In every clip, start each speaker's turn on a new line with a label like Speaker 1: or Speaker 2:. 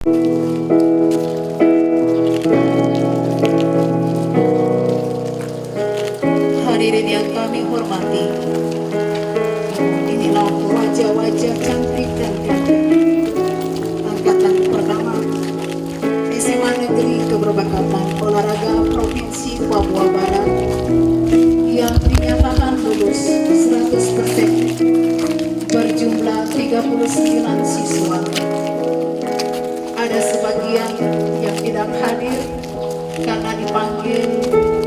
Speaker 1: Hadirin yang kami hormati, inilah wajah-wajah cantik dan ganteng angkatan pertama SMA Negeri Keberangkatan Olahraga Provinsi Papua Barat yang dinyatakan lulus 100%, berjumlah 39 siswa. Ada sebagian yang tidak hadir karena dipanggil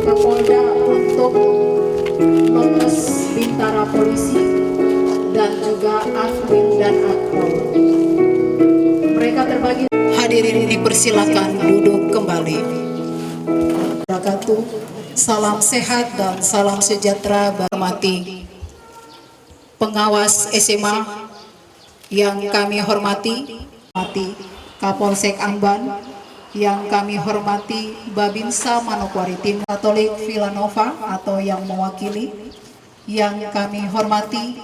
Speaker 1: ke Polda untuk lolos bintara polisi dan juga admin dan akpol. Mereka terbagi. Hadirin dipersilakan duduk kembali. Salam sehat dan salam sejahtera bagi pengawas SMA yang kami hormati, Kapolsek Amban yang kami hormati, Babinsa Manokwari Tim Katolik Villanova atau yang mewakili, yang kami hormati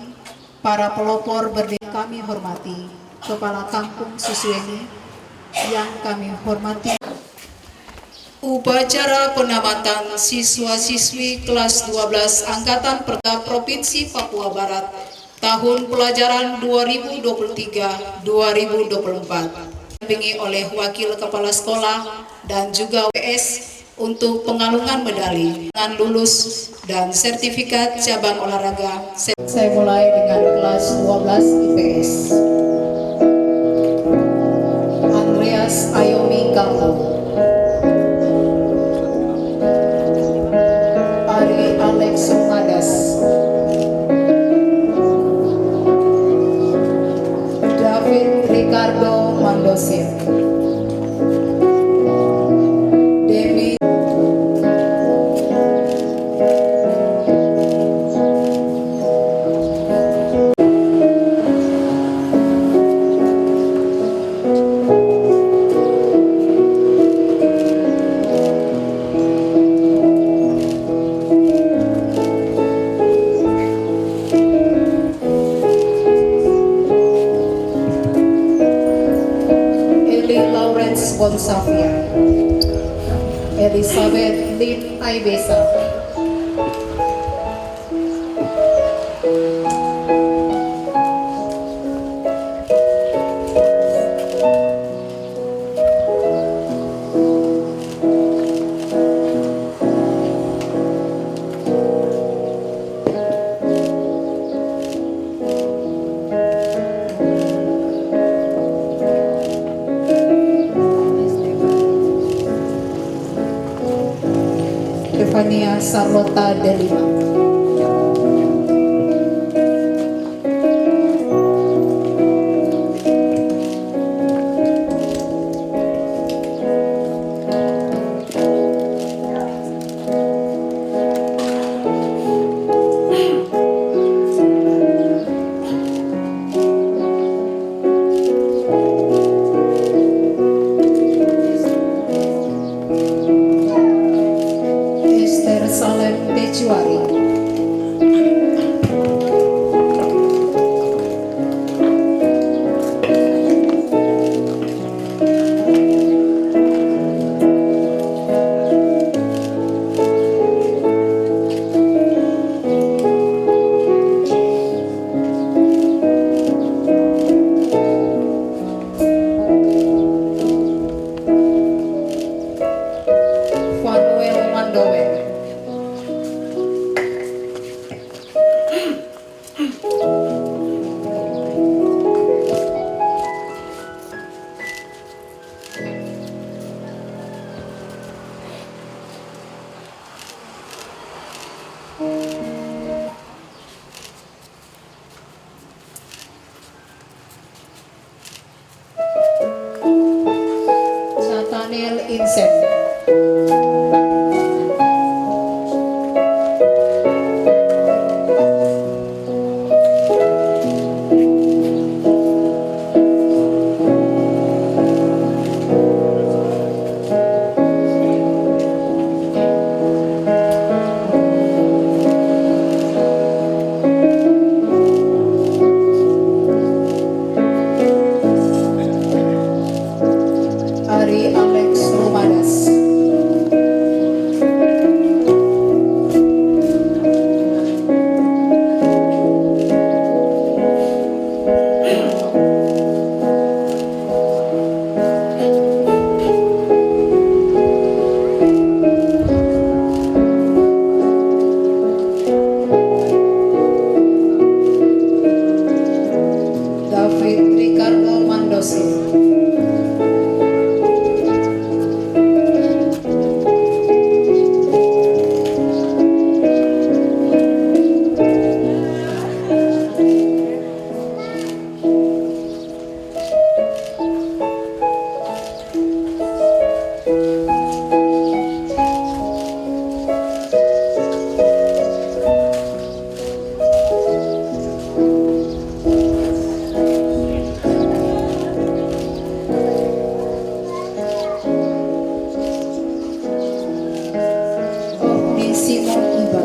Speaker 1: para pelopor berdiri, kami hormati Kepala Kampung Susueni yang kami hormati. Upacara penamatan siswa-siswi kelas 12 Angkatan Pertama Provinsi Papua Barat tahun pelajaran 2023-2024 didampingi oleh Wakil Kepala Sekolah dan juga WS untuk pengalungan medali dengan lulus dan sertifikat cabang olahraga. Saya mulai dengan kelas 12 IPS. Andreas Ayomi Kalmo, Ari Alex Madas, David Ricardo Mandosin, Dewi Bonsavia, Elizabeth Lin Aibesa, Stefania Sarlota Delima, Tecuari, Fanuel Mandowe, Nathaniel Insen, Saudari Alex Rumadas. David Ricardo Mandosi. Simon Iba.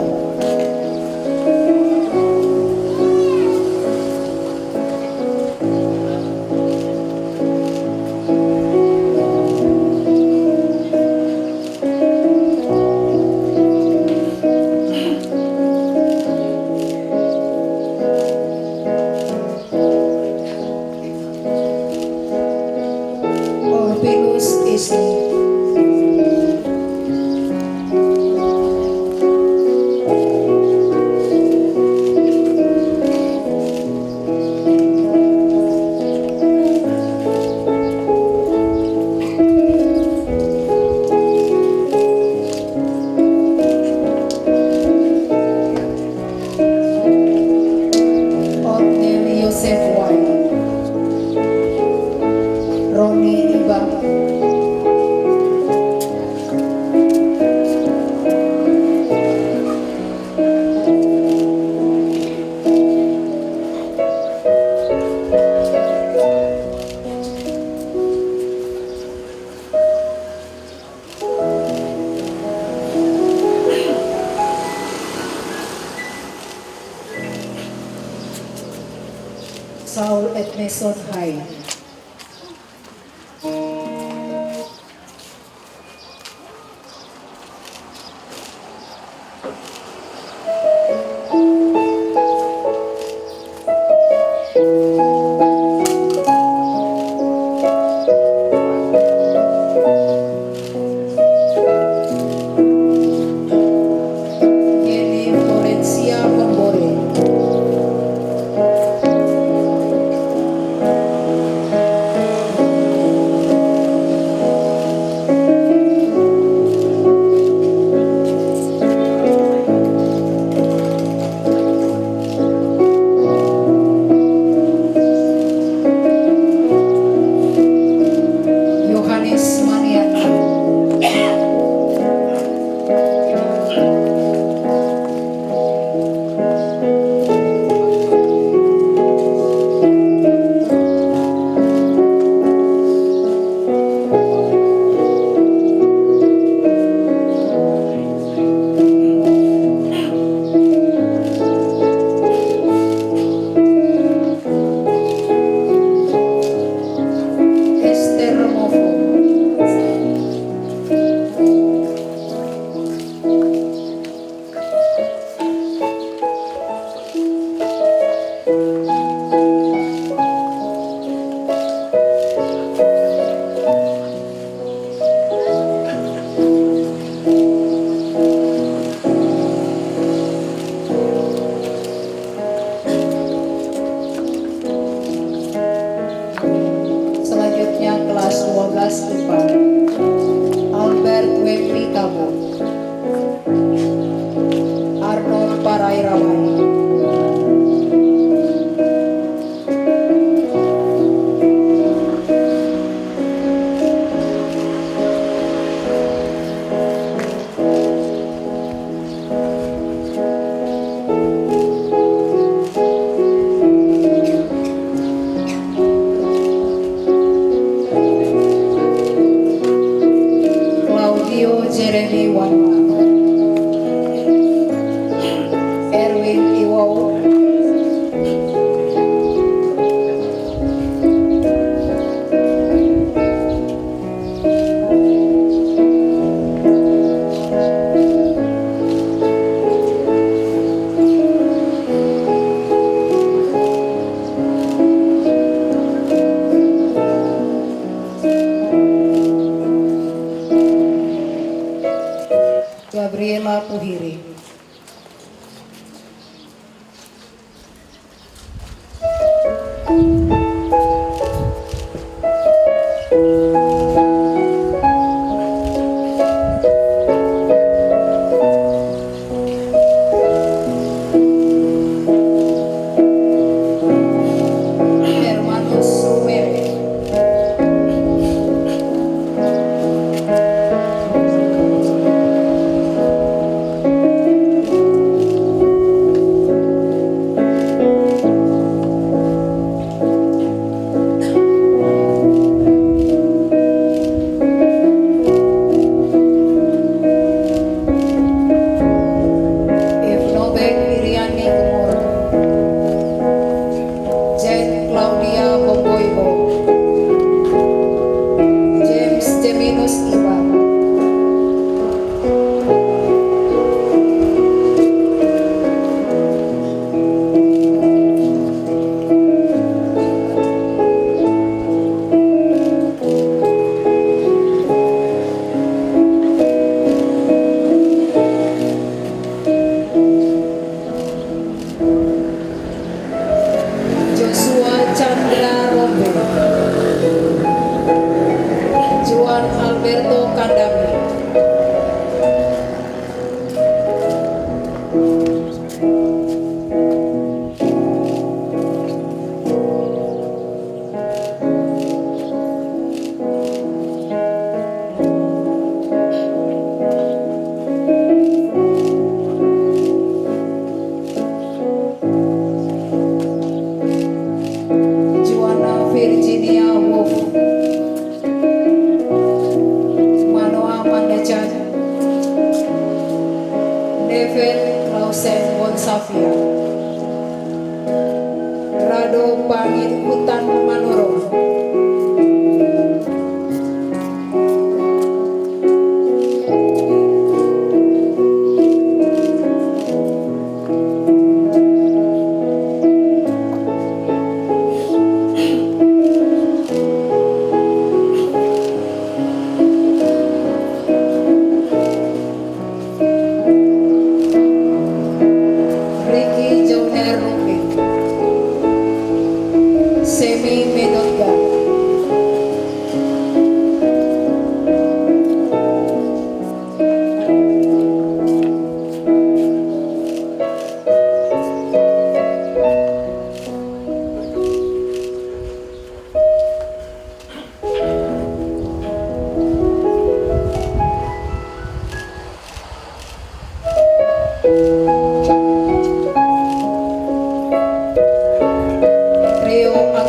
Speaker 1: Orbinus Isli. Yosef White, Roni Iba, Saul Edmeson Hai. Yeni Florencia Pembore. Yohanes Maniana. Esther Mofo. Selanjutnya kelas 12 IPA. Albert Wempi Kabo, Arnold Parairawan, Claudio Jeremy Wanma, Erwin Iwow, Eva Puhiri. Rado Pangit Hutan Manoro.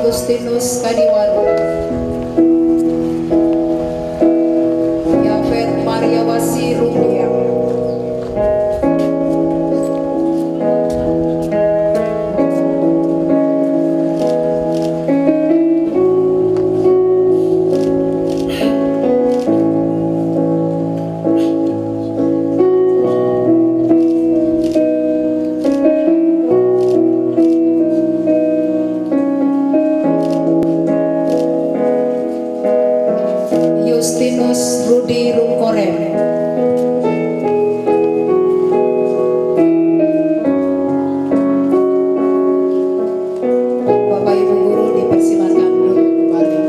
Speaker 1: Agustinus Kadiwaru, Yafet Mariawasi Rumbia, Justinus Rudi Rungkorem, Bapak Ibu Guru dipersilakan duduk kembali.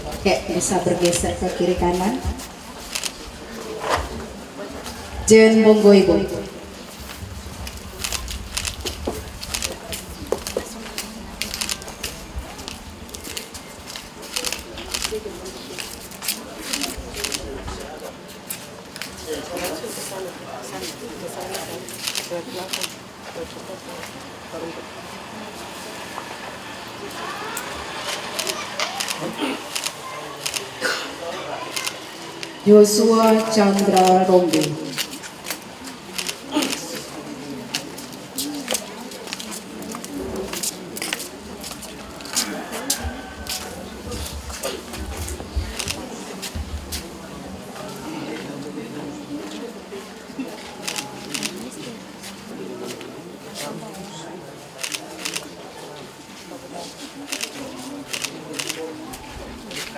Speaker 1: Oke, bisa bergeser ke kiri kanan. Jen monggo Ibu. Joshua Chandra Rombi.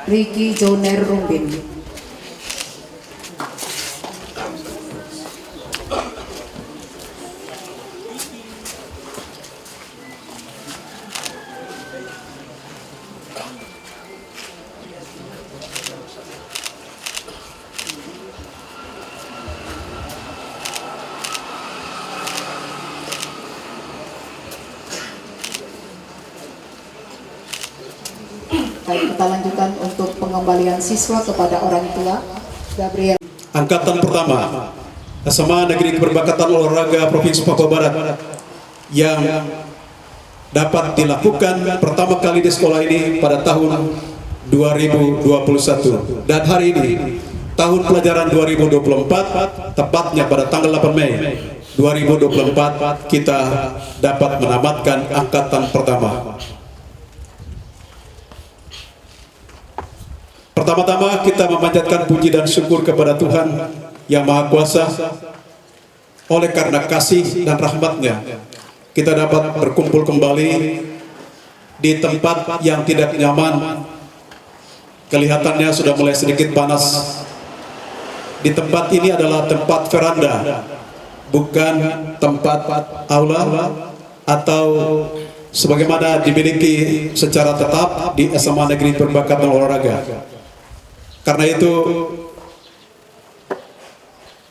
Speaker 1: Ricky Joner Rumbin. Baik, kita lanjutkan untuk pengembalian siswa kepada orang tua. Gabriel.
Speaker 2: Angkatan pertama SMA Negeri Keperbakatan Olahraga Provinsi Papua Barat yang dapat dilakukan pertama kali di sekolah ini pada tahun 2021, dan hari ini tahun pelajaran 2024, tepatnya pada tanggal 8 Mei 2024 kita dapat menamatkan angkatan pertama. Pertama-tama kita memanjatkan puji dan syukur kepada Tuhan Yang Maha Kuasa. Oleh karena kasih dan rahmat-Nya, kita dapat berkumpul kembali di tempat yang tidak nyaman. Kelihatannya sudah mulai sedikit panas. Di tempat ini adalah tempat veranda, bukan tempat aula atau sebagaimana dimiliki secara tetap di SMA Negeri Keperbakatan Olahraga. Karena itu,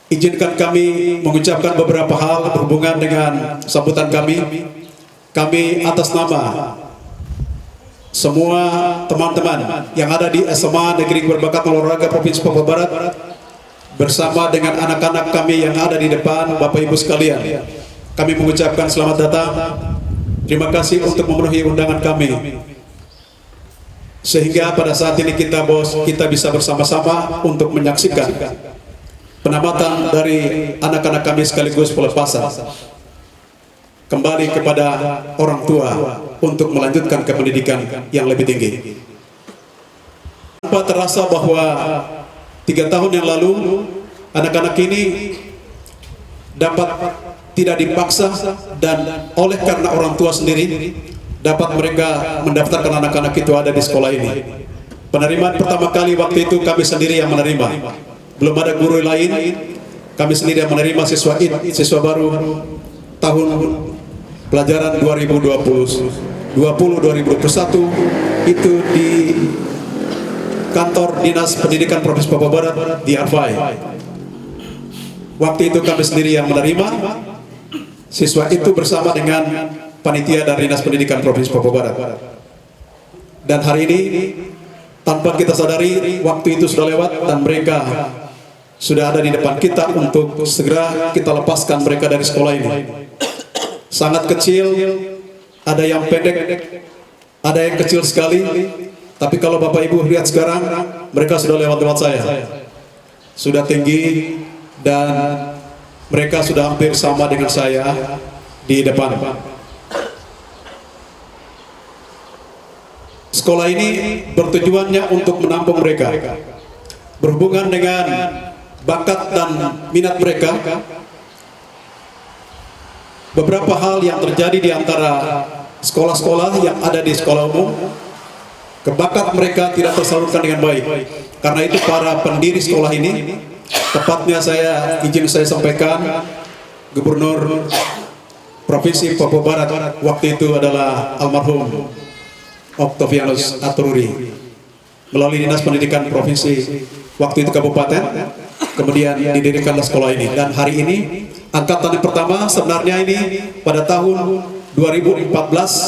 Speaker 2: izinkan kami mengucapkan beberapa hal berhubungan dengan sambutan kami. Kami atas nama semua teman-teman yang ada di SMA Negeri Keperbakatan Olahraga Provinsi Papua Barat, bersama dengan anak-anak kami yang ada di depan, Bapak Ibu sekalian, kami mengucapkan selamat datang. Terima kasih untuk memenuhi undangan kami, sehingga pada saat ini kita bisa bersama-sama untuk menyaksikan penamatan dari anak-anak kami sekaligus pelepasan kembali kepada orang tua untuk melanjutkan ke pendidikan yang lebih tinggi. Tanpa terasa bahwa 3 tahun yang lalu anak-anak ini dapat tidak dipaksa, dan oleh karena orang tua sendiri dapat mereka mendaftarkan anak-anak itu ada di sekolah ini. Penerimaan pertama kali waktu itu kami sendiri yang menerima, belum ada guru lain. Kami sendiri yang menerima siswa baru tahun pelajaran 2020-2021 itu di kantor Dinas Pendidikan Provinsi Papua Barat di Arfai. Waktu itu kami sendiri yang menerima siswa itu bersama dengan panitia dari Dinas Pendidikan Provinsi Papua Barat. Dan hari ini tanpa kita sadari waktu itu sudah lewat dan mereka sudah ada di depan kita untuk segera kita lepaskan mereka dari sekolah ini. Sangat kecil, ada yang pendek, ada yang kecil sekali. Tapi kalau Bapak Ibu lihat sekarang, mereka sudah lewat saya, sudah tinggi, dan mereka sudah hampir sama dengan saya di depan. Sekolah ini bertujuannya untuk menampung mereka. Berhubungan dengan bakat dan minat mereka, beberapa hal yang terjadi di antara sekolah-sekolah yang ada di sekolah umum, kebakat mereka tidak tersalurkan dengan baik. Karena itu para pendiri sekolah ini, tepatnya izin saya sampaikan, Gubernur Provinsi Papua Barat waktu itu adalah almarhum Octavianus Atururi, melalui Dinas Pendidikan Provinsi waktu itu Kabupaten, kemudian didirikanlah sekolah ini. Dan hari ini angkatan yang pertama, sebenarnya ini pada tahun 2014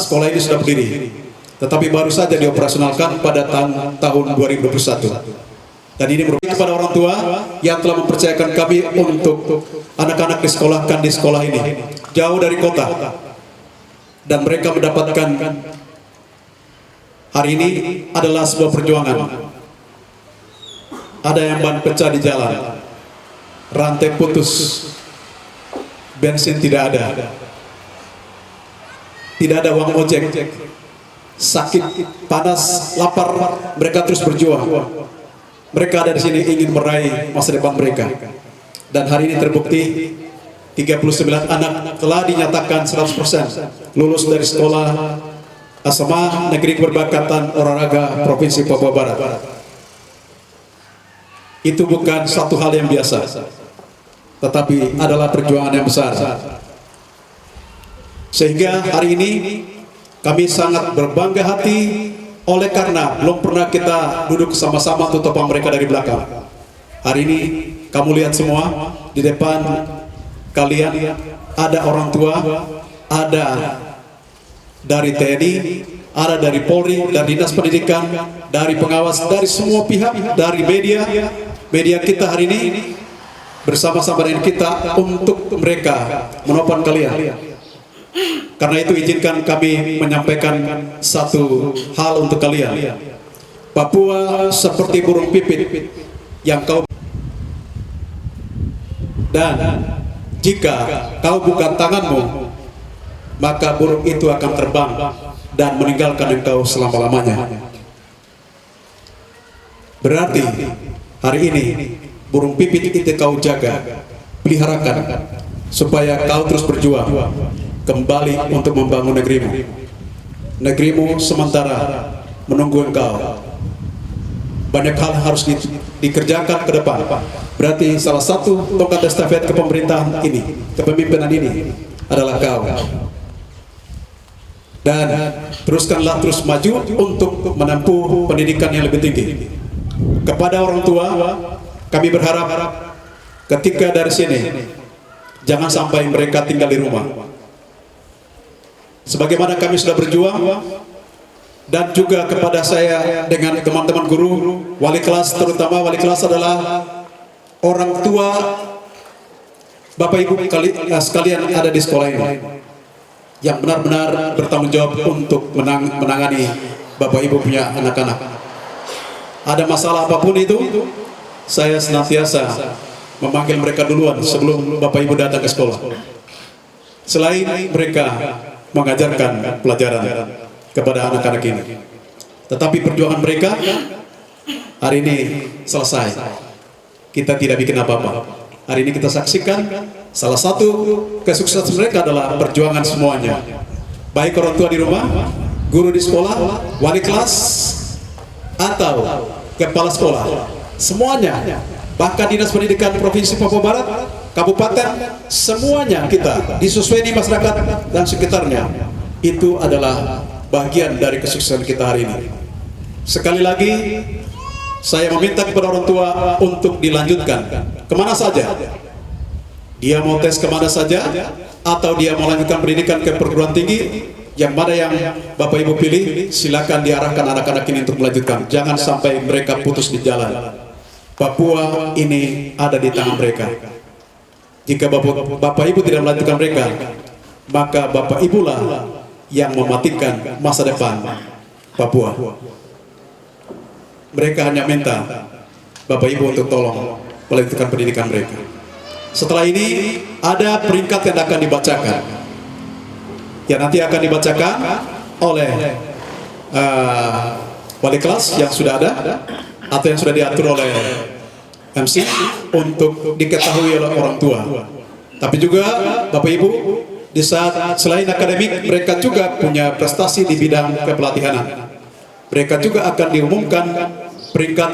Speaker 2: sekolah ini sudah berdiri, tetapi baru saja dioperasionalkan pada tahun 2021. Dan ini merupakan kepada orang tua yang telah mempercayakan kami untuk anak-anak disekolahkan di sekolah ini jauh dari kota, dan mereka mendapatkan hari ini adalah sebuah perjuangan. Ada yang ban pecah di jalan, rantai putus, bensin tidak ada, tidak ada uang ojek, sakit, panas, lapar, mereka terus berjuang. Mereka ada di sini ingin meraih masa depan mereka. Dan hari ini terbukti 39 anak telah dinyatakan 100% lulus dari sekolah SMA Negeri Keperbakatan Olahraga Provinsi Papua Barat. itu bukan satu hal yang biasa, tetapi adalah perjuangan yang besar. Sehingga hari ini kami sangat berbangga hati oleh karena belum pernah kita duduk sama-sama untuk topang mereka dari belakang. Hari ini kamu lihat semua di depan kalian ada orang tua, ada dari TNI, ada dari Polri, dari Dinas Pendidikan, dari pengawas, dari semua pihak, dari media kita hari ini bersama-sama dengan kita untuk mereka menopang kalian. Karena itu izinkan kami menyampaikan satu hal untuk kalian. Papua seperti burung pipit yang kau, dan jika kau buka tanganmu, maka burung itu akan terbang dan meninggalkan engkau selama-lamanya. Berarti hari ini burung pipit itu kau jaga, peliharakan, supaya kau terus berjuang kembali untuk membangun negerimu. Negerimu sementara menunggu engkau. Banyak hal harus dikerjakan ke depan. Berarti salah satu tongkat estafet kepemerintahan ini, kepemimpinan ini adalah kau. Dan teruskanlah terus maju untuk menempuh pendidikan yang lebih tinggi. Kepada orang tua, kami berharap ketika dari sini jangan sampai mereka tinggal di rumah. Sebagaimana kami sudah berjuang, dan juga kepada saya dengan teman-teman guru, wali kelas, terutama wali kelas adalah orang tua Bapak Ibu sekalian ada di sekolah ini, yang benar-benar bertanggung jawab untuk menangani Bapak Ibu punya anak-anak. Ada masalah apapun itu, saya senantiasa memanggil mereka duluan sebelum Bapak Ibu datang ke sekolah. Selain mereka mengajarkan pelajaran kepada anak-anak ini, tetapi perjuangan mereka hari ini selesai. Kita tidak bikin apa-apa. Hari ini kita saksikan salah satu kesuksesan mereka adalah perjuangan semuanya. Baik orang tua di rumah, guru di sekolah, wali kelas, atau kepala sekolah, semuanya. Bahkan Dinas Pendidikan Provinsi Papua Barat, kabupaten, semuanya kita disusweni masyarakat dan sekitarnya. Itu adalah bagian dari kesuksesan kita hari ini. Sekali lagi, saya meminta kepada orang tua untuk dilanjutkan kemana saja. Dia mau tes kemana saja, atau dia mau lanjutkan pendidikan ke perguruan tinggi, yang mana yang Bapak Ibu pilih, silakan diarahkan anak-anak ini untuk melanjutkan. Jangan sampai mereka putus di jalan. Papua ini ada di tangan mereka. Jika Bapak Ibu tidak melanjutkan mereka, maka Bapak Ibulah yang mematikan masa depan Papua. Mereka hanya minta Bapak Ibu untuk tolong melanjutkan pendidikan mereka. Setelah ini ada peringkat yang akan dibacakan, yang nanti akan dibacakan oleh wali kelas yang sudah ada atau yang sudah diatur oleh MC untuk diketahui oleh orang tua. Tapi juga Bapak Ibu, di saat selain akademik, mereka juga punya prestasi di bidang kepelatihanan. Mereka juga akan diumumkan peringkat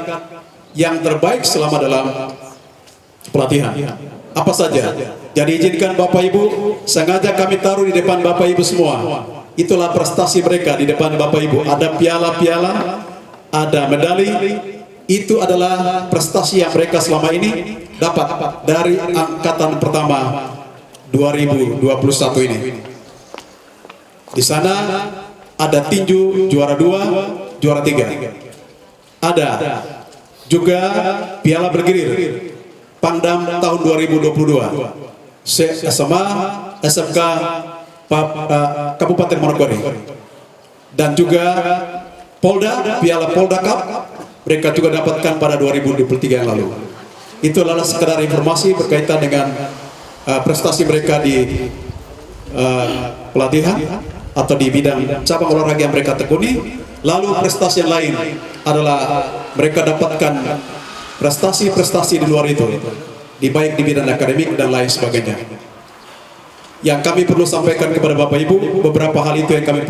Speaker 2: yang terbaik selama dalam pelatihan. Apa saja? Jadi izinkan Bapak Ibu, sengaja kami taruh di depan Bapak Ibu semua. Itulah prestasi mereka di depan Bapak Ibu. Ada piala-piala, ada medali. Itu adalah prestasi yang mereka selama ini dapat dari angkatan pertama 2021 ini. Di sana ada tinju juara 2, juara 3. Ada juga piala bergilir Pangdam tahun 2022, SMA, SMK Kabupaten Manokwari, dan juga Polda, piala Polda Cup mereka juga dapatkan pada 2023 yang lalu. Itu adalah sekedar informasi berkaitan dengan prestasi mereka di pelatihan atau di bidang cabang olahraga yang mereka tekuni. Lalu prestasi yang lain adalah mereka dapatkan prestasi-prestasi di luar itu, baik di bidang akademik dan lain sebagainya. Yang kami perlu sampaikan kepada Bapak Ibu, beberapa hal itu yang kami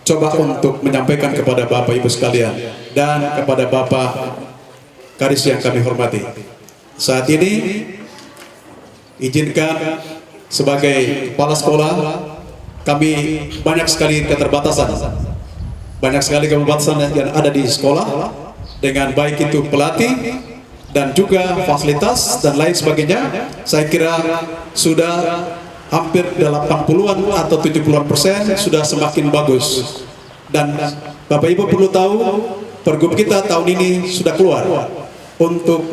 Speaker 2: coba untuk menyampaikan kepada Bapak Ibu sekalian dan kepada Bapak Karis yang kami hormati, saat ini izinkan sebagai kepala sekolah kami banyak sekali keterbatasan, banyak sekali keterbatasan yang ada di sekolah, dengan baik itu pelatih dan juga fasilitas dan lain sebagainya. Saya kira sudah hampir 80-an atau 70-an% sudah semakin bagus. Dan Bapak Ibu perlu tahu, pergub kita tahun ini sudah keluar untuk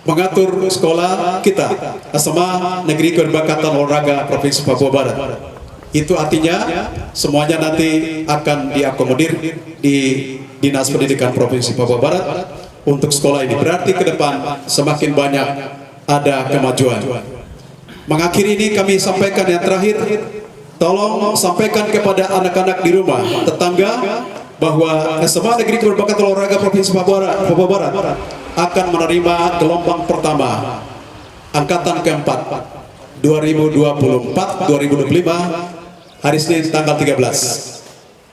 Speaker 2: mengatur sekolah kita, SMA Negeri Keberkatan Olahraga Provinsi Papua Barat. Itu artinya semuanya nanti akan diakomodir di Dinas Pendidikan Provinsi Papua Barat untuk sekolah ini. Berarti ke depan semakin banyak ada kemajuan. Mengakhiri ini kami sampaikan yang terakhir, tolong sampaikan kepada anak-anak di rumah, tetangga, bahwa SMA Negeri Keberkatan Olahraga Provinsi Papua Barat akan menerima gelombang pertama angkatan keempat 2024-2025 hari Senin tanggal 13.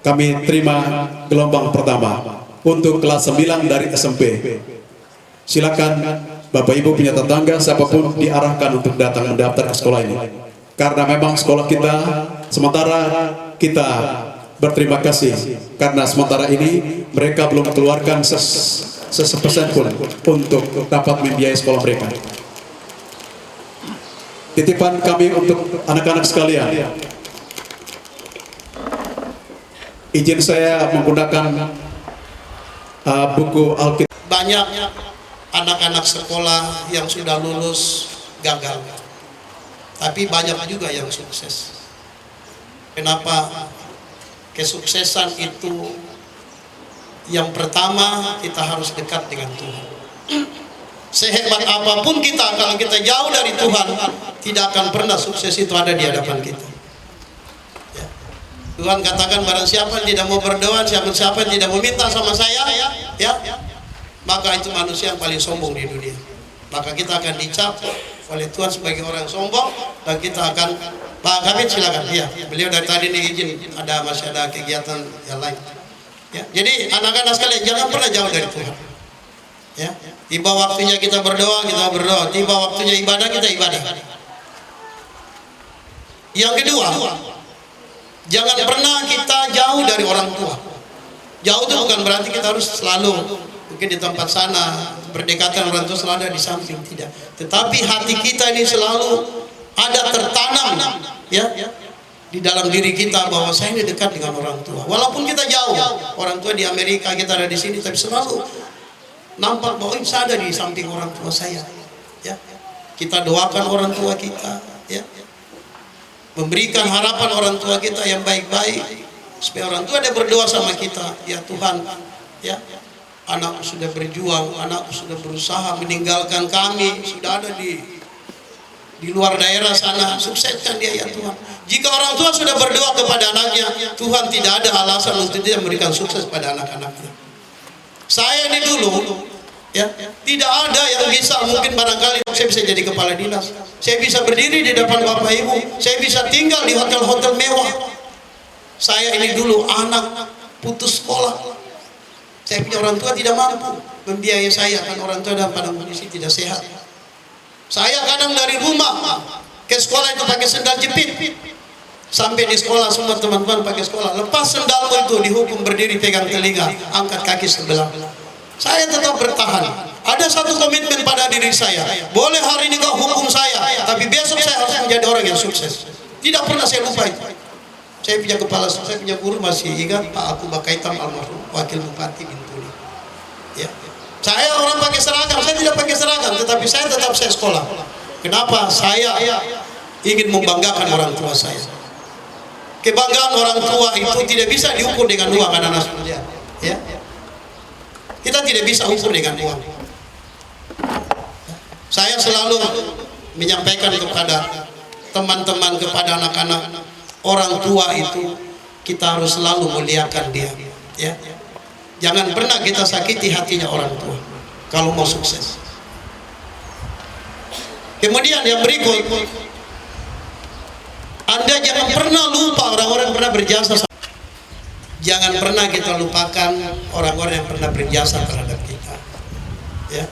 Speaker 2: Kami terima gelombang pertama untuk kelas 9 dari SMP. Silakan Bapak Ibu punya tetangga siapapun diarahkan untuk datang mendaftar ke sekolah ini. Karena memang sekolah kita sementara kita berterima kasih karena sementara ini mereka belum keluarkan sesepersen pun untuk dapat membiayai sekolah mereka. Titipan kami untuk anak-anak sekalian, izin saya menggunakan buku Alkitab.
Speaker 3: Banyak anak-anak sekolah yang sudah lulus gagal, tapi banyak juga yang sukses. Kenapa? Kesuksesan itu yang pertama, kita harus dekat dengan Tuhan. Sehebat apapun kita, kalau kita jauh dari Tuhan, tidak akan pernah sukses itu ada di hadapan kita. Ya. Tuhan katakan, barang siapa yang tidak mau berdoa, siapa yang tidak meminta sama saya, ya, maka itu manusia yang paling sombong di dunia. Maka kita akan dicap oleh Tuhan sebagai orang sombong, dan kita akan, Pak Kabit silakan. Ya, beliau dari tadi nih izin, masih ada kegiatan yang lain. Ya, jadi anak-anak sekalian jangan pernah jauh dari Tuhan. Ya, tiba waktunya kita berdoa, tiba waktunya ibadah, kita ibadah. Yang kedua, jangan pernah kita jauh dari orang tua. Jauh itu bukan berarti kita harus selalu mungkin di tempat sana berdekatan orang tua, selalu ada di samping, tidak. Tetapi hati kita ini selalu ada tertanam, ya, di dalam diri kita bahwa saya ini dekat dengan orang tua. Walaupun kita jauh, orang tua di Amerika, kita ada di sini, tapi selalu nampak bahwa saya ada di samping orang tua saya. Ya, kita doakan orang tua kita, ya, memberikan harapan orang tua kita yang baik-baik, supaya orang tua ada berdoa sama kita. Ya Tuhan, ya, anakku sudah berjuang, anakku sudah berusaha meninggalkan kami, sudah ada di luar daerah sana, sukseskan dia ya Tuhan. Jika orang tua sudah berdoa kepada anaknya, Tuhan tidak ada alasan untuk tidak memberikan sukses pada anak-anaknya. Saya ini dulu, ya, tidak ada yang bisa, mungkin barangkali saya bisa jadi kepala dinas, saya bisa berdiri di depan Bapak Ibu, saya bisa tinggal di hotel-hotel mewah. Saya ini dulu anak putus sekolah, saya punya orang tua tidak mampu membiayai saya, kan orang tua dalam pada kondisi tidak sehat. Saya kadang dari rumah ke sekolah itu pakai sendal jepit, sampai di sekolah semua teman-teman pakai sekolah, lepas sendalmu itu dihukum berdiri pegang telinga, angkat kaki sebelah. Saya tetap bertahan. Ada satu komitmen pada diri saya, boleh hari ini kau hukum saya, tapi besok saya harus menjadi orang yang sukses. Tidak pernah saya lupa itu. Saya punya kepala, saya punya guru masih ingat, Pak Aku Bakaitam almarhum, Wakil Bupati Bintuni. Ya. Saya orang pakai seragam, saya tidak pakai seragam, tetapi saya tetap saya sekolah. Kenapa? Saya ingin membanggakan orang tua saya. Kebanggaan orang tua itu tidak bisa diukur dengan uang, anak-anak sekalian. Ya. Kita tidak bisa ukur dengan uang. Saya selalu menyampaikan kepada teman-teman, kepada anak-anak, orang tua itu kita harus selalu muliakan dia. Ya. Jangan pernah kita sakiti hatinya orang tua kalau mau sukses. Kemudian yang berikut, Anda jangan pernah lupa orang-orang pernah berjasa. Jangan pernah kita lupakan orang-orang yang pernah berjasa terhadap kita. Ya,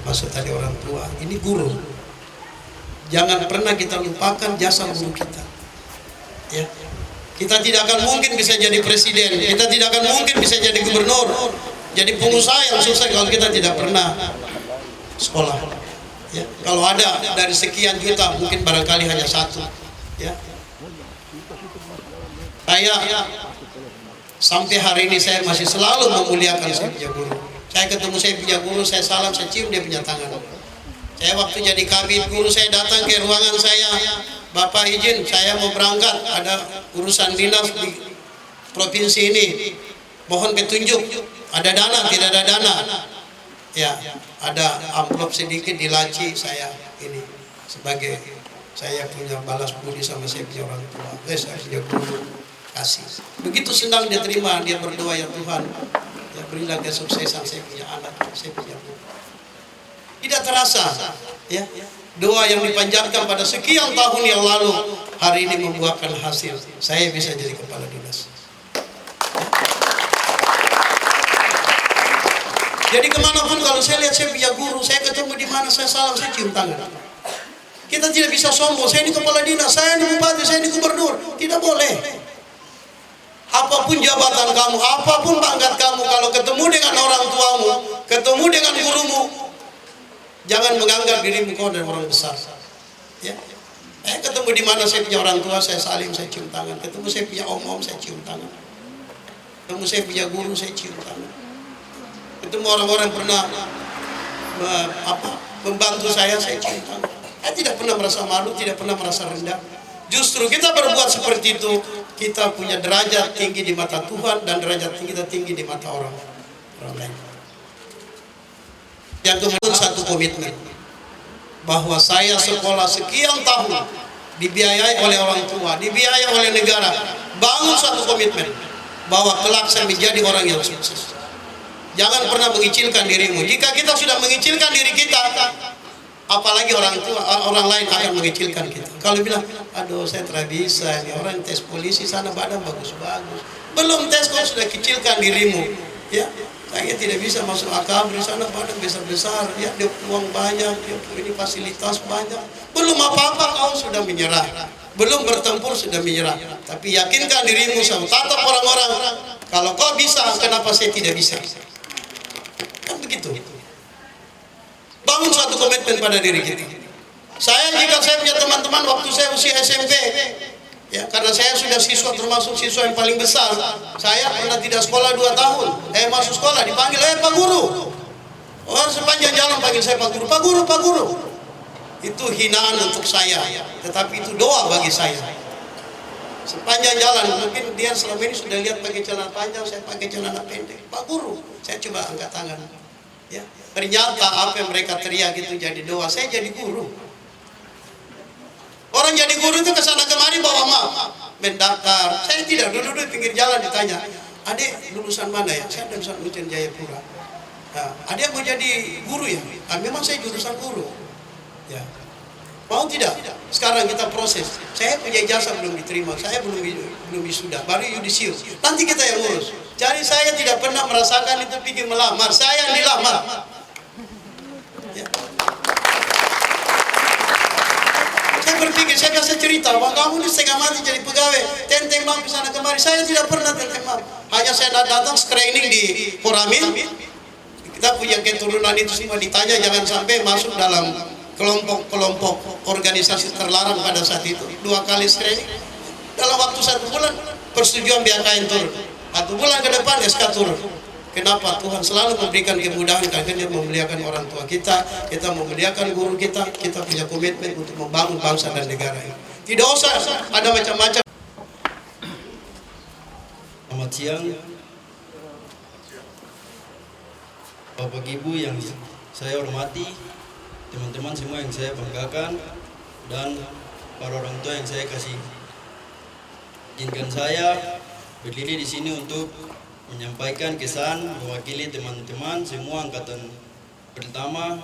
Speaker 3: maksud tadi orang tua, ini guru. Jangan pernah kita lupakan jasa guru kita. Ya, kita tidak akan mungkin bisa jadi presiden, kita tidak akan mungkin bisa jadi gubernur, jadi pengusaha yang sukses kalau kita tidak pernah sekolah. Ya, kalau ada dari sekian juta mungkin barangkali hanya satu. Ya, saya sampai hari ini saya masih selalu memuliakan saya punya guru. Saya ketemu saya punya guru, saya salam, saya cium dia punya tangan. Saya waktu jadi kabid guru, saya datang ke ruangan saya, Bapak izin saya mau berangkat, ada urusan dinas di provinsi ini, mohon petunjuk, ada dana, tidak ada dana. Ya, ada amplop sedikit di laci saya ini sebagai saya punya balas budi sama saya punya orang tua. Saya punya guru kasih. Begitu senang dia terima, dia berdoa, ya Tuhan, ya berilah kesuksesan saya punya anak, saya punya guru. Tidak terasa, ya. Doa yang dipanjatkan pada sekian tahun yang lalu hari ini membuahkan hasil. Saya bisa jadi kepala dinas. Jadi kemanapun kalau saya lihat saya punya guru, saya ketemu di mana saya salam, saya cium tangan. Kita tidak bisa sombong, saya ini kepala dinas, saya ini bupati, saya ini gubernur. Tidak boleh. Apapun jabatan kamu, apapun pangkat kamu, kalau ketemu dengan orang tuamu, ketemu dengan gurumu, jangan menganggap dirimu kau dan orang besar. Ya. Ketemu di mana saya punya orang tua, saya salim, saya cium tangan. Ketemu saya punya om-om, saya cium tangan. Ketemu saya punya guru, saya cium tangan. Ketemu orang-orang pernah membantu saya cium tangan. Saya tidak pernah merasa malu, tidak pernah merasa rendah. Justru kita berbuat seperti itu, kita punya derajat tinggi di mata Tuhan dan derajat kita tinggi di mata orang lain. Yang kemudian satu komitmen bahwa saya sekolah sekian tahun dibiayai oleh orang tua, dibiayai oleh negara, bangun satu komitmen bahwa kelak saya menjadi orang yang sukses. Jangan pernah mengicilkan dirimu. Jika kita sudah mengicilkan diri kita, apalagi orang tua, orang lain akan mengicilkan kita. Kalau bilang, aduh saya tidak bisa, ini orang tes polisi sana badan bagus-bagus. Belum tes kau sudah kecilkan dirimu, ya. Saya tidak bisa masuk akabri sana badan besar-besar, ya, dia uang banyak, dia ini fasilitas banyak. Belum apa-apa kau sudah menyerah, belum bertempur sudah menyerah. Tapi yakinkan dirimu sama tatap orang-orang, kalau kau bisa, kenapa saya tidak bisa? Kan begitu. Bangun suatu komitmen pada diri kita. Jika saya punya teman-teman waktu saya usia SMP, ya, karena saya sudah siswa termasuk siswa yang paling besar. Saya pernah tidak sekolah 2 tahun. Masuk sekolah dipanggil, Pak Guru. Orang sepanjang jalan panggil saya Pak Guru, Pak Guru, Pak Guru. Itu hinaan untuk saya, tetapi itu doa bagi saya. Sepanjang jalan, mungkin dia selama ini sudah lihat pakai celana panjang, saya pakai celana pendek. Pak Guru, saya coba angkat tangan. Ya, ternyata apa yang mereka teriak itu jadi doa. Saya jadi guru. Orang jadi guru itu kesana kemari bawa map, mendaftar. Saya tidak, duduk di pinggir jalan ditanya, adik lulusan mana ya? Saya lulusan UTN Jayapura. Nah, adik mau jadi guru ya? Memang saya jurusan guru. Ya. Mau tidak? Sekarang kita proses. Saya punya ijazah belum diterima, saya belum wisuda, baru yudisium. Nanti kita yang ngurus. Jadi saya tidak pernah merasakan itu pikir melamar, saya yang dilamar. Ya. Saya berpikir, saya biasa cerita, Bang, kamu ini setengah mati jadi pegawai, tenteng bang kesana kemari. Saya tidak pernah tenteng bang. Hanya saya datang screening di Koramil. Kita punya keturunan itu semua ditanya, jangan sampai masuk dalam kelompok organisasi terlarang pada saat itu. 2 kali screening. Dalam waktu 1 bulan, persetujuan BKN turun. 1 bulan ke depan SK turun. Kenapa? Tuhan selalu memberikan kemudahan karena Dia memuliakan orang tua kita memuliakan guru kita punya komitmen untuk membangun bangsa dan negara ini. Tidak usah ada macam-macam.
Speaker 4: Selamat siang, Bapak Ibu yang saya hormati, teman-teman semua yang saya banggakan, dan para orang tua yang saya kasih. Izinkan saya berdiri di sini untuk menyampaikan kesan mewakili teman-teman semua angkatan pertama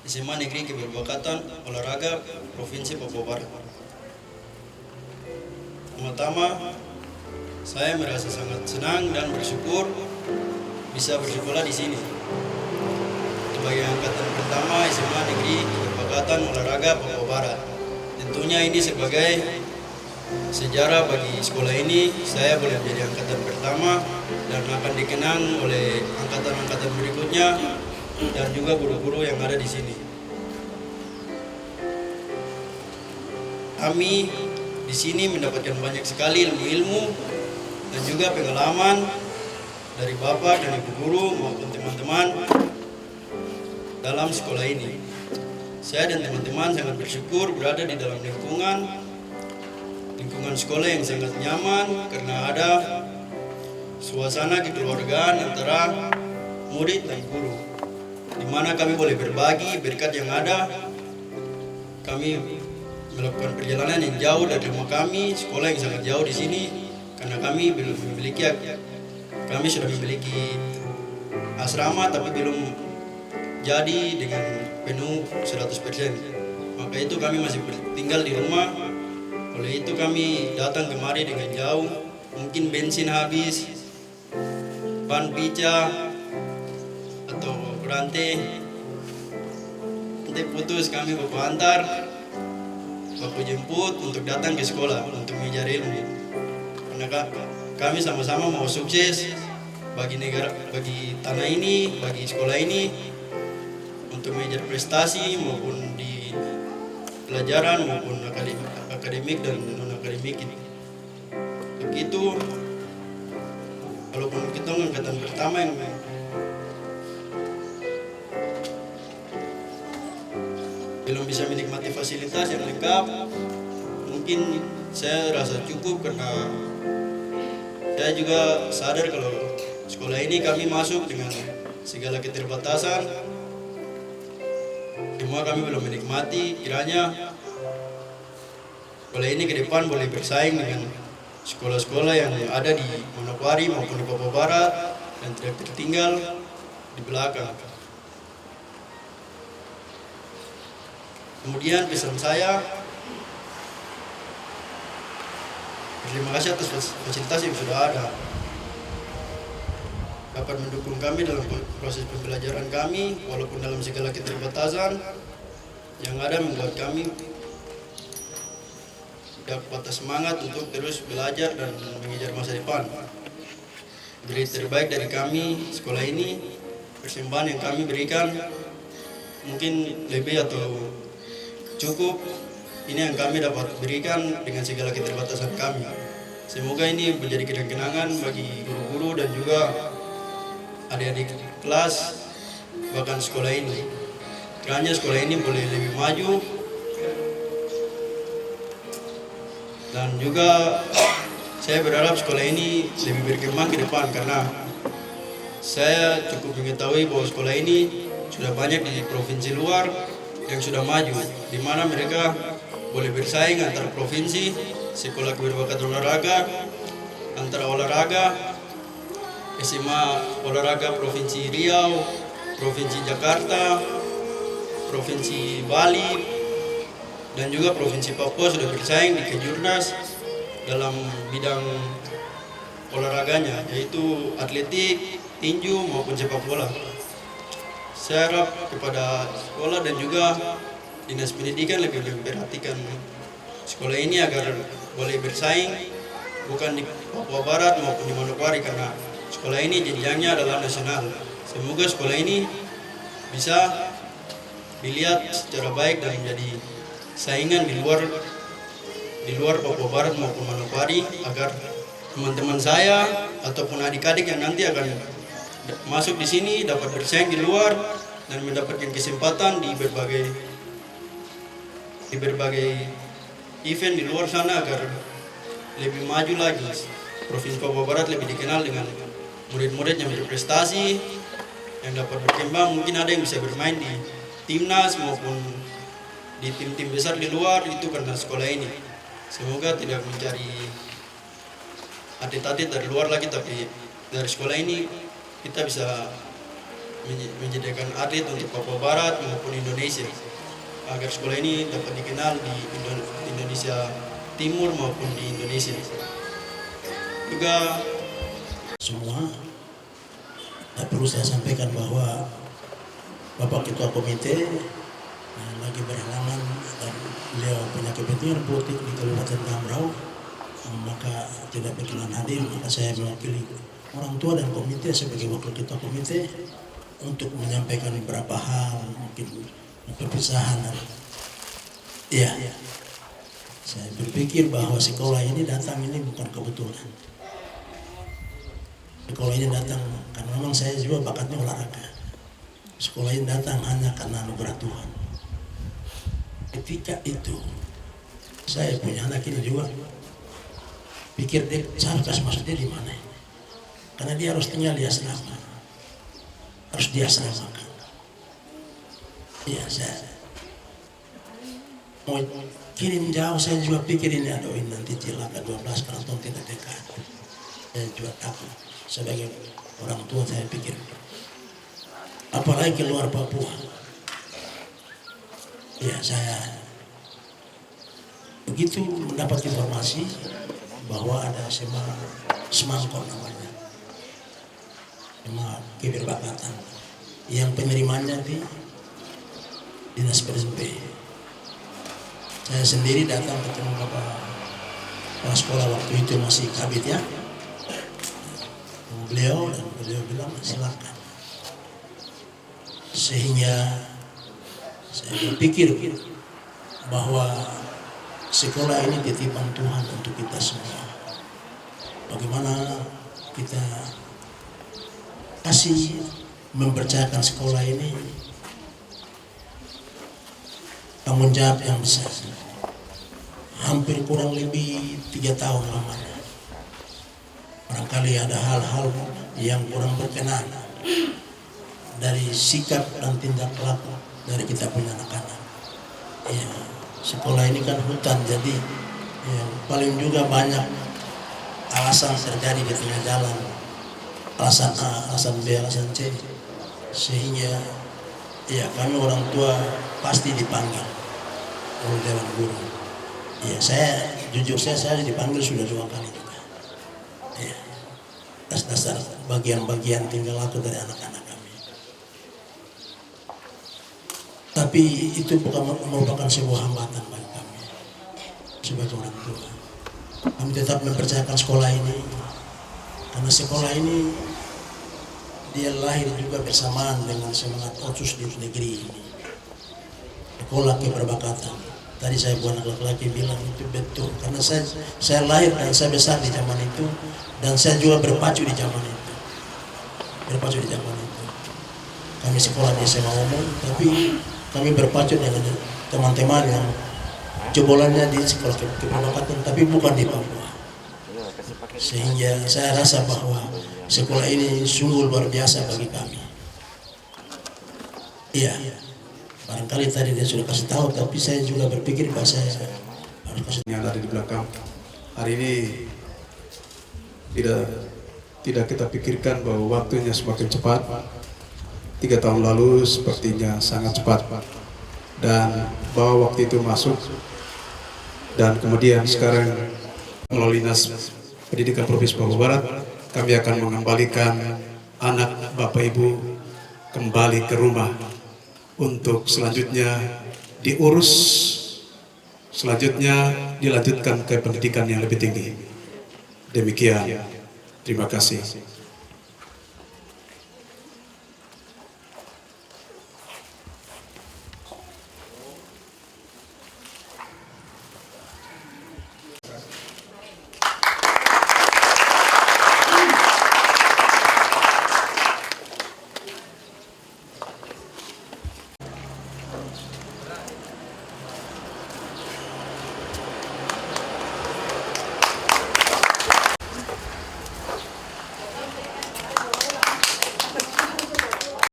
Speaker 4: SMA Negeri Keberberkatan Olahraga Provinsi Papua Barat. Pertama, saya merasa sangat senang dan bersyukur bisa bersekolah di sini. Sebagai angkatan pertama SMA Negeri Keperbakatan Olahraga Papua Barat. Tentunya ini sebagai sejarah bagi sekolah ini, saya boleh menjadi angkatan pertama dan akan dikenang oleh angkatan-angkatan berikutnya dan juga guru-guru yang ada di sini. Kami di sini mendapatkan banyak sekali ilmu-ilmu dan juga pengalaman dari Bapak dan Ibu guru maupun teman-teman dalam sekolah ini. Saya dan teman-teman sangat bersyukur berada di dalam lingkungan sekolah yang sangat nyaman karena ada suasana kekeluargaan antara murid dan guru, di mana kami boleh berbagi berkat yang ada. Kami melakukan perjalanan yang jauh dari rumah kami, sekolah yang sangat jauh di sini, karena kami sudah memiliki asrama tapi belum jadi dengan penuh 100%. Maka itu kami masih tinggal di rumah. Oleh itu kami datang kemari dengan jauh, mungkin bensin habis, ban pica atau rantai putus, kami baku antar, baku jemput untuk datang ke sekolah untuk mengejar ilmu. Karena kami sama-sama mau sukses bagi negara, bagi tanah ini, bagi sekolah ini, untuk mengejar prestasi maupun di pelajaran maupun akademik dan non akademik ini. Begitu, walaupun kita angkatan pertama yang belum bisa menikmati fasilitas yang lengkap, mungkin saya rasa cukup karena saya juga sadar kalau sekolah ini kami masuk dengan segala keterbatasan. Semua kami belum menikmati, kiranya sekolah ini ke depan boleh bersaing dengan sekolah-sekolah yang ada di Manokwari maupun di Papua Barat dan tidak tertinggal di belakang. Kemudian pesan saya, terima kasih atas fasilitas yang sudah ada, dapat mendukung kami dalam proses pembelajaran kami, walaupun dalam segala keterbatasan yang ada membuat kami tidak patah semangat untuk terus belajar dan mengejar masa depan. Beri terbaik dari kami, sekolah ini, persembahan yang kami berikan mungkin lebih atau cukup, ini yang kami dapat berikan dengan segala keterbatasan kami. Semoga ini menjadi kenang-kenangan bagi guru-guru dan juga adik-adik kelas, bahkan sekolah ini. Kiranya sekolah ini boleh lebih maju dan juga saya berharap sekolah ini lebih berkembang ke depan, karena saya cukup mengetahui bahwa sekolah ini sudah banyak di provinsi luar yang sudah maju, di mana mereka boleh bersaing antar provinsi, sekolah keperbakatan olahraga, antara olahraga, SMA olahraga Provinsi Riau, Provinsi Jakarta, Provinsi Bali, dan juga Provinsi Papua sudah bersaing di Kejurnas dalam bidang olahraganya, yaitu atletik, tinju maupun sepak bola. Saya harap kepada sekolah dan juga dinas pendidikan lebih memperhatikan sekolah ini agar boleh bersaing bukan di Papua Barat maupun di Manokwari, karena sekolah ini jenjangnya adalah nasional. Semoga sekolah ini bisa dilihat secara baik dan menjadi saingan di luar Papua Barat maupun Manokwari, agar teman-teman saya ataupun adik-adik yang nanti akan masuk di sini dapat bersaing di luar dan mendapatkan kesempatan di berbagai event di luar sana, agar lebih maju lagi. Provinsi Papua Barat lebih dikenal dengan murid-murid yang berprestasi, yang dapat berkembang. Mungkin ada yang bisa bermain di timnas maupun di tim-tim besar di luar, itu karena sekolah ini. Semoga tidak mencari atlet-atlet dari luar lagi, tapi dari sekolah ini kita bisa menyediakan atlet untuk Papua Barat maupun Indonesia, agar sekolah ini dapat dikenal di Indonesia Timur maupun di Indonesia. juga
Speaker 5: semua. Perlu saya sampaikan bahwa Bapak Ketua Komite lagi berhalangan dan beliau punya kepentingan politik di Kabupaten Tambrau, maka tidak berkenan hadir. Maka saya mewakili orang tua dan komite sebagai wakil ketua komite untuk menyampaikan beberapa hal, mungkin perpisahan. Iya, saya berpikir bahwa sekolah ini datang ini bukan kebetulan. Sekolah ini datang karena memang saya juga bakatnya olahraga. Sekolah ini datang hanya karena anugerah Tuhan. Ketika itu saya punya anak ini juga pikir dia saya harus masuk dia di mana, karena dia harus tinggal di asrama, harus dia asramakan. Iya, saya mau kirim jauh, saya juga pikir ini aduh nanti cilaka 12 karena tidak dekat. Saya juga takut sebagai orang tua, saya pikir apalagi keluar Papua. Ya, saya begitu mendapat informasi bahwa ada semangkon namanya, sama keberbakatan yang penerimanya di Dinas PSP. Saya sendiri datang ketemu Bapak Kepala Sekolah waktu itu masih kabit ya, beliau, dan beliau bilang silakan. Sehingga saya berpikir bahwa sekolah ini titipan Tuhan untuk kita semua. Bagaimana kita kasih mempercayakan sekolah ini tanggung jawab yang besar. Hampir kurang lebih 3 tahun lamanya. Barangkali ada hal-hal yang kurang berkenan dari sikap dan tindak laku dari kita punya anak-anak. Ya, sekolah ini kan hutan, jadi ya, paling juga banyak alasan terjadi di tengah jalan, alasan A, alasan B, alasan C, sehingga ya kami orang tua pasti dipanggil oleh Dewan Guru. Ya, saya jujur saya dipanggil sudah 2 kali juga. Ya, atas dasar bagian-bagian tinggal laku dari anak-anak kami. Tapi itu bukan merupakan sebuah hambatan bagi kami sebagai orang tua. Kami tetap mempercayakan sekolah ini karena sekolah ini dia lahir juga bersamaan dengan semangat Otsus di negeri ini. Sekolah keberbakatan. Tadi saya buat anak laki-laki bilang itu betul karena saya lahir dan saya besar di zaman itu dan saya juga berpacu di zaman itu. Kami sekolah di SMA umum, tapi kami berpacu dengan teman-teman yang jebolannya di sekolah keberbakatan tapi bukan di Papua. Sehingga saya rasa bahwa sekolah ini sungguh luar biasa bagi kami. Iya, barangkali tadi dia sudah kasih tahu, tapi saya juga berpikir bahwa saya harus kasih
Speaker 2: yang ada di belakang. Hari ini tidak kita pikirkan bahwa waktunya semakin cepat. 3 tahun lalu sepertinya sangat cepat, dan bahwa waktu itu masuk, dan kemudian sekarang melalui Dinas Pendidikan Provinsi Papua Barat kami akan mengembalikan anak Bapak Ibu kembali ke rumah untuk selanjutnya diurus, selanjutnya dilanjutkan ke pendidikan yang lebih tinggi. Demikian, terima kasih.